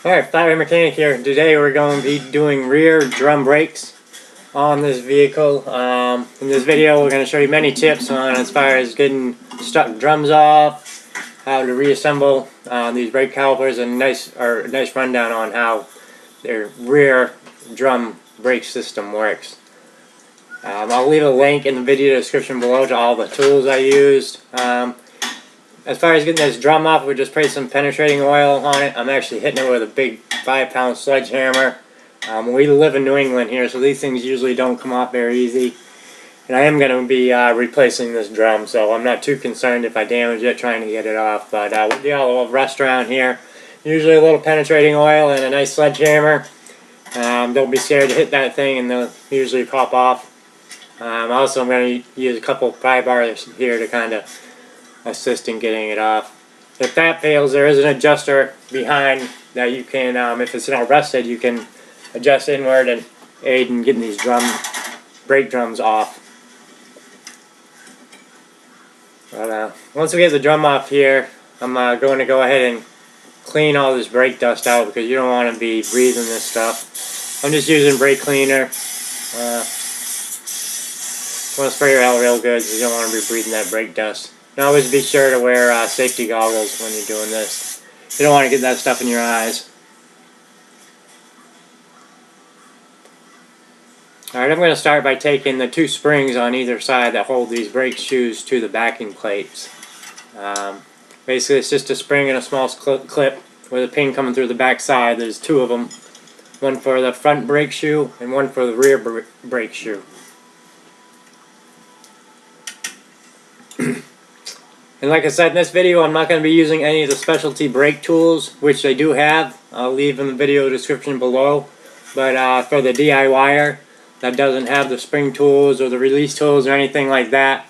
Alright, Flathead Mechanic here. Today we're going to be doing rear drum brakes on this vehicle. In this video we're going to show you many tips on as far as getting stuck drums off, how to reassemble these brake calipers, and a nice rundown on how their rear drum brake system works. I'll leave a link in the video description below to all the tools I used. As far as getting this drum off, we just sprayed some penetrating oil on it. I'm actually hitting it with a big 5-pound sledgehammer. We live in New England here, so these things usually don't come off very easy. And I am going to be replacing this drum, so I'm not too concerned if I damage it trying to get it off. But with the little rust around here, usually a little penetrating oil and a nice sledgehammer. Don't be scared to hit that thing, and they'll usually pop off. Also, I'm going to use a couple pry bars here to kind of assist in getting it off. If that fails, there is an adjuster behind that you can, if it's not rusted, you can adjust inward and aid in getting these brake drums off. But once we get the drum off here, I'm going to go ahead and clean all this brake dust out because you don't want to be breathing this stuff. I'm just using brake cleaner. Want to spray it out real good because you don't want to be breathing that brake dust. And always be sure to wear safety goggles when you're doing this. You don't want to get that stuff in your eyes. Alright, I'm going to start by taking the 2 springs on either side that hold these brake shoes to the backing plates. Basically, it's just a spring and a small clip with a pin coming through the back side. There's 2 of them. One for the front brake shoe and one for the rear brake shoe. And like I said in this video, I'm not going to be using any of the specialty brake tools, which they do have. I'll leave in the video description below. But for the DIYer that doesn't have the spring tools or the release tools or anything like that,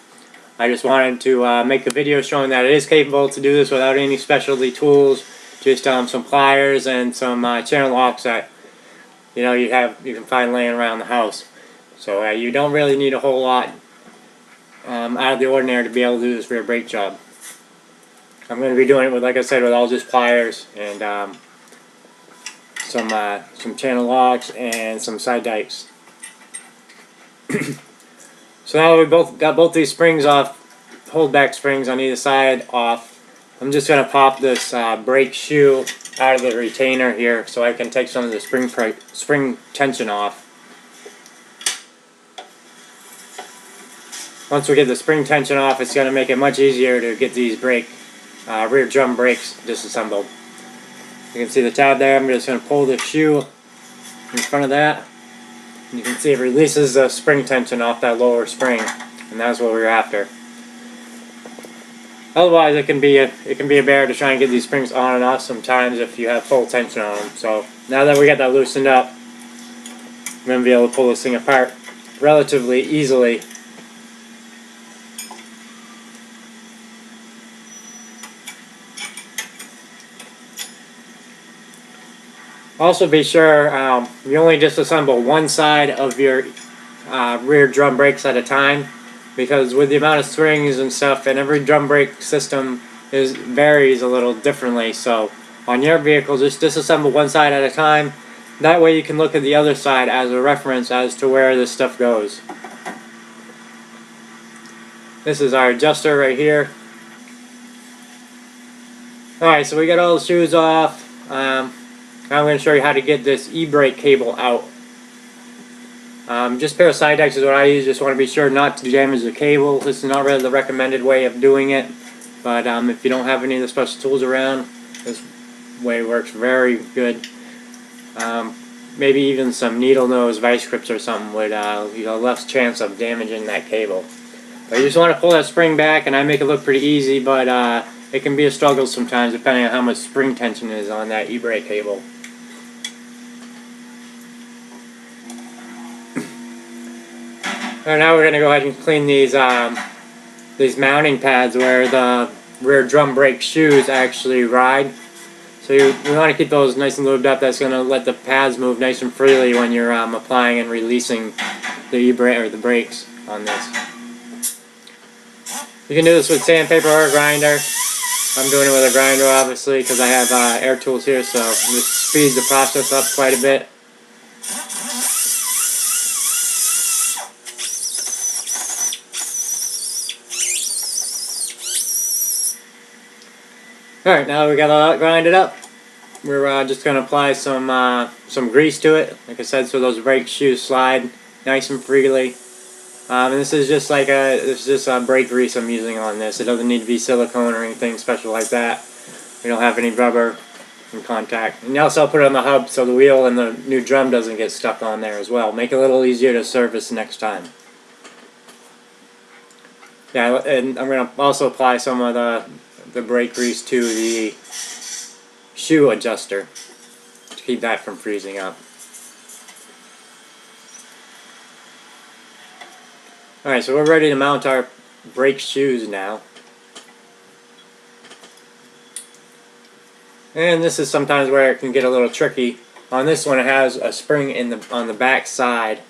I just wanted to make a video showing that it is capable to do this without any specialty tools. Just some pliers and some channel locks that you can find laying around the house. So you don't really need a whole lot out of the ordinary to be able to do this rear brake job. I'm going to be doing it with, like I said, with all just pliers and some channel locks and some side dikes. So now that we got both these springs off, hold back springs on either side off, I'm just going to pop this brake shoe out of the retainer here so I can take some of the spring tension off. Once we get the spring tension off, it's going to make it much easier to get these rear drum brakes disassembled. You can see the tab there. I'm just going to pull the shoe in front of that. And you can see it releases the spring tension off that lower spring, and that's what we're after. Otherwise, it can be a bear to try and get these springs on and off sometimes if you have full tension on them. So now that we got that loosened up, I'm going to be able to pull this thing apart relatively easily. Also be sure you only disassemble one side of your rear drum brakes at a time, because with the amount of springs and stuff, and every drum brake system varies a little differently. So on your vehicle, just disassemble one side at a time. That way you can look at the other side as a reference as to where this stuff goes. This is our adjuster right here. Alright, so we got all the shoes off. Now I'm going to show you how to get this e-brake cable out. Just a pair of side dikes is what I use. Just want to be sure not to damage the cable. This is not really the recommended way of doing it, but if you don't have any of the special tools around, this way works very good. Maybe even some needle nose vice grips or something would less chance of damaging that cable. But you just want to pull that spring back, and I make it look pretty easy, but it can be a struggle sometimes depending on how much spring tension is on that e-brake cable. Alright, now we're going to go ahead and clean these mounting pads where the rear drum brake shoes actually ride. So we want to keep those nice and lubed up. That's going to let the pads move nice and freely when you're applying and releasing the e-brake or the brakes on this. You can do this with sandpaper or a grinder. I'm doing it with a grinder, obviously, because I have air tools here, so I'm just speeds the process up quite a bit. Alright, now we got all that grinded up. We're just going to apply some grease to it, like I said, so those brake shoes slide nice and freely. And this is just like a brake grease I'm using on this. It doesn't need to be silicone or anything special like that. We don't have any rubber in contact. And also I'll put it on the hub so the wheel and the new drum doesn't get stuck on there as well. Make it a little easier to service next time. Yeah, and I'm going to also apply some of the brake grease to the shoe adjuster to keep that from freezing up. Alright, so we're ready to mount our brake shoes now. And this is sometimes where it can get a little tricky. On this one it has a spring on the back side.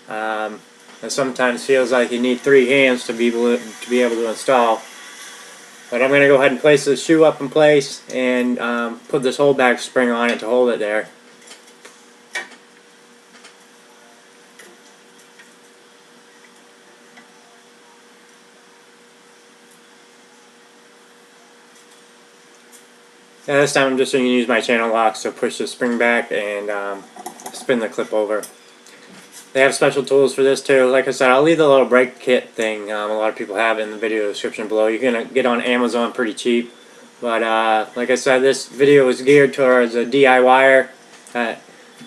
It sometimes feels like you need 3 hands to be able to install. But I'm going to go ahead and place the shoe up in place and put this holdback spring on it to hold it there. And this time I'm just going to use my channel locks to push the spring back and spin the clip over. They have special tools for this too. Like I said, I'll leave the little brake kit thing. A lot of people have it in the video description below. You're going to get on Amazon pretty cheap. But like I said, this video is geared towards a DIYer that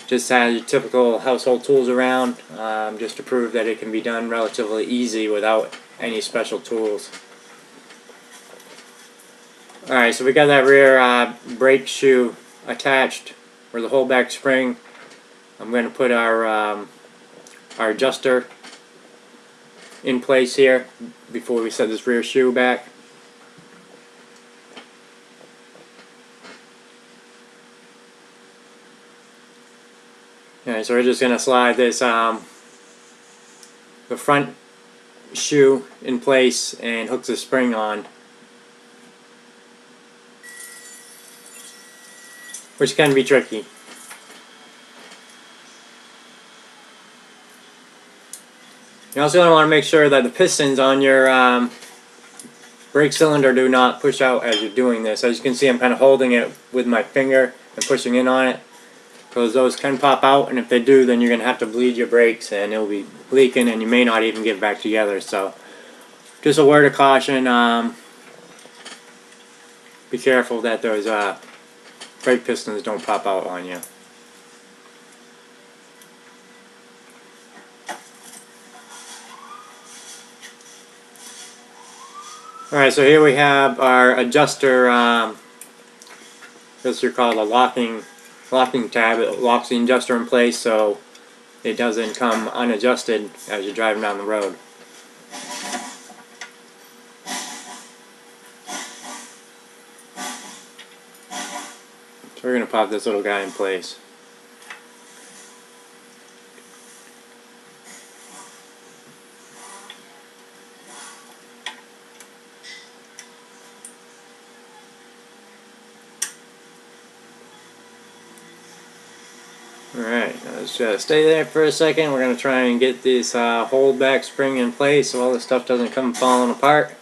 just has your typical household tools around, just to prove that it can be done relatively easy without any special tools. Alright, so we got that rear brake shoe attached for the holdback spring. I'm going to put our adjuster in place here before we set this rear shoe back. Alright, so we're just going to slide this the front shoe in place and hook the spring on, which can be tricky. You also going to want to make sure that the pistons on your brake cylinder do not push out as you're doing this. As you can see, I'm kind of holding it with my finger and pushing in on it, because those can pop out, and if they do, then you're going to have to bleed your brakes and it'll be leaking and you may not even get back together. So just a word of caution, be careful that those brake pistons don't pop out on you. Alright, so here we have our adjuster, this is called a locking tab. It locks the adjuster in place so it doesn't come unadjusted as you're driving down the road. So we're going to pop this little guy in place. Alright, let's just stay there for a second. We're going to try and get this hold back spring in place so all this stuff doesn't come falling apart.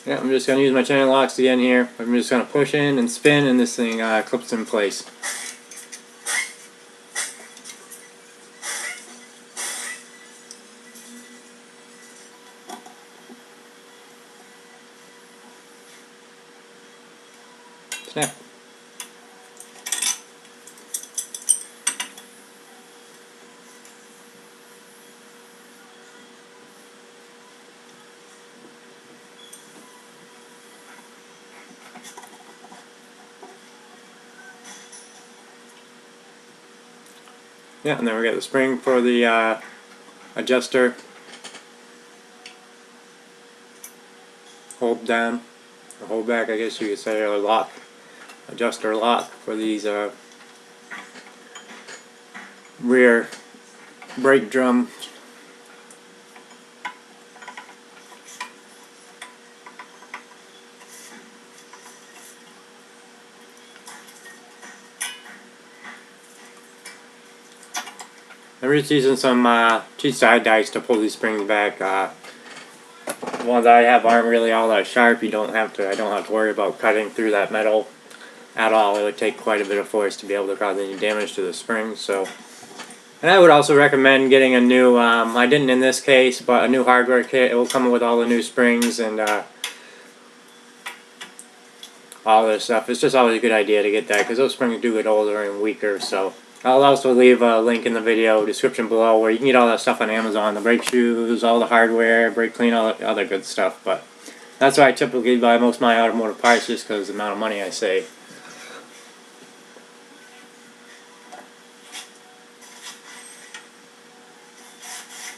Yeah, I'm just going to use my channel locks again here. I'm just going to push in and spin and this thing clips in place. Snap. Yeah, and then we got the spring for the adjuster hold down, or hold back, I guess you could say, or lock, adjuster lock for these rear brake drum. I'm just using some cheap side dice to pull these springs back. The ones I have aren't really all that sharp. I don't have to worry about cutting through that metal at all. It would take quite a bit of force to be able to cause any damage to the springs. So, and I would also recommend getting a new, I didn't in this case, but a new hardware kit. It will come with all the new springs and all this stuff. It's just always a good idea to get that because those springs do get older and weaker. So I'll also leave a link in the video description below where you can get all that stuff on Amazon. The brake shoes, all the hardware, brake clean, all the other good stuff. But that's why I typically buy most of my automotive parts, just because of the amount of money I save.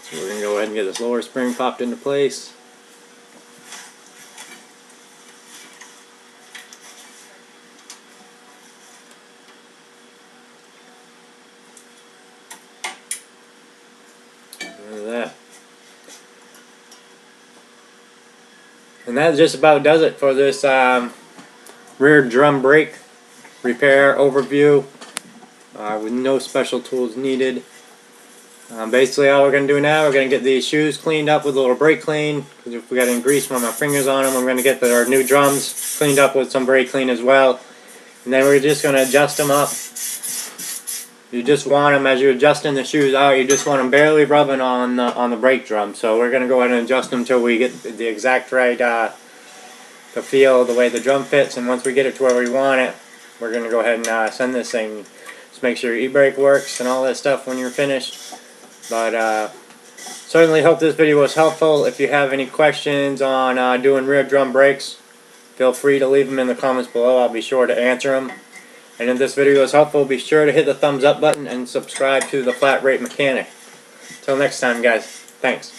So we're going to go ahead and get this lower spring popped into place. That. And that just about does it for this rear drum brake repair overview with no special tools needed. Basically all we're going to do now, we're going to get these shoes cleaned up with a little brake clean, because if we got any grease from our fingers on them, we're going to get our new drums cleaned up with some brake clean as well. And then we're just going to adjust them up. You just want them, as you're adjusting the shoes out, you just want them barely rubbing on the brake drum. So we're going to go ahead and adjust them until we get the exact right the feel, the way the drum fits. And once we get it to where we want it, we're going to go ahead and send this thing. Just make sure your e-brake works and all that stuff when you're finished. But certainly hope this video was helpful. If you have any questions on doing rear drum brakes, feel free to leave them in the comments below. I'll be sure to answer them. And if this video was helpful, be sure to hit the thumbs up button and subscribe to The Flat Rate Mechanic. Till next time, guys. Thanks.